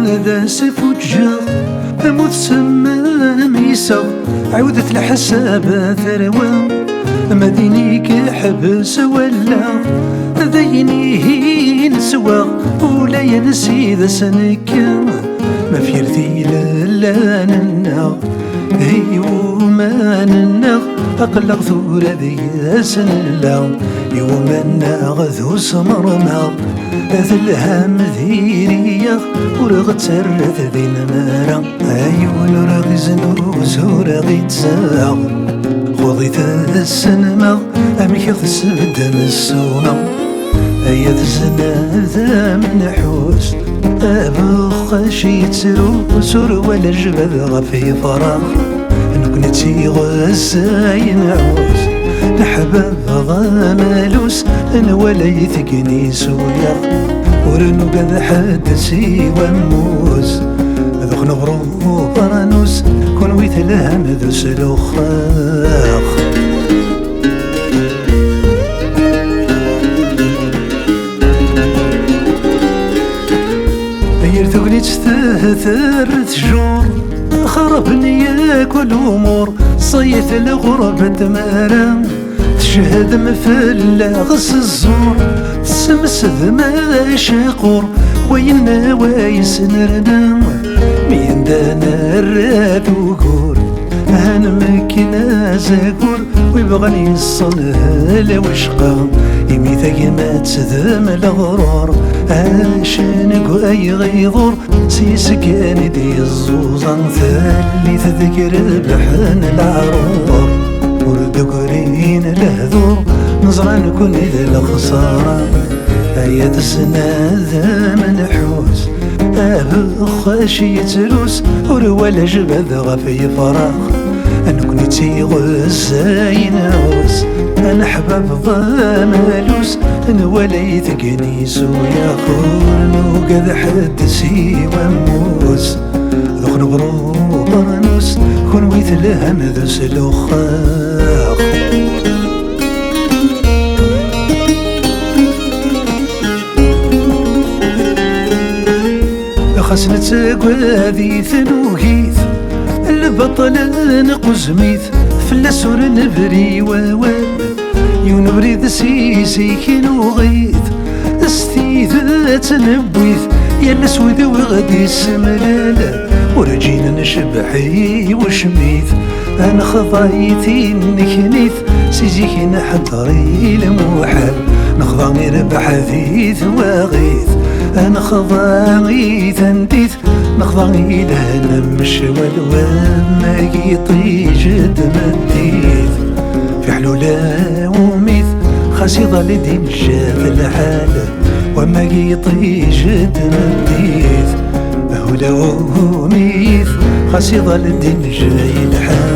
ذا سفوجا أموت سما ميسا عودت الحساب ثروة مدينيك حبس ولا ذيني نسوى ولا ينسي ذا سنكا ما في رثي لا ننا يوما ننا أقلق ثورة ذي سنلا يوما غذو سمرنا الهام ذيريا ورغد سرت ذي نمارا أيون رغي زنوز ورغي تساغ خذيت السنما أمك تسبد السوما أيا تزنا ذا من حوس أبخ شي تسرو سور ولا جبل غفي فراغ نكنتي غزاين عوز نحباب ضاملوس أنا ولا يثقني سويا ورنو قد حد سيوى موس ذوق نغرو برانوس كون ويتلهم ذو سلوخاخ يرثقني تستهثر تجور خربني كل أمور صيت الغربة مارا تشهد مفلا غص الزور تسمسد ما شقور وين وايس نرنا مين دانا الراد وقور هان مكنا زاكور ويبغني الصنهل وشقا يميثاك ما تسذم الغرور عاشنك أي غيظور سيسكان دي الزوزان ثالي تذكر بحن العرور وردقرين الهذور نظرا نكون إذا الخسارة أيا تسنى ذا منحوس أبخ شي تروس ولا جبد غفي فراغ أنكني تيغزاين عوس أنا حباب ضاملوس أنا ولا يثقني سويا خورن وقذ حد سيوى موس ذوق نبرو برنوس كون ويتلهم ذو سلوخاخ خسنت قواذي ثنوهيث البطل نقزميث فلسور نبري ووال ينبري ذا سيسي كينو غيث استيذات نبويث يلا سود وغدي السملالة ورجينا نشبحي وشميث أنا خضايتي نكنيث سيزيكي نحضري الموحل نخضاني ربح ذيث وغيث أنا خضاني ثنديث نخضاني لهنا مش والوان ما يطي جد مديث في حلولة وميث خاسيضة لدي مشاف الحالة وما يطي جد مديث هولا وميث خاسيضة لدي مشاف الحالة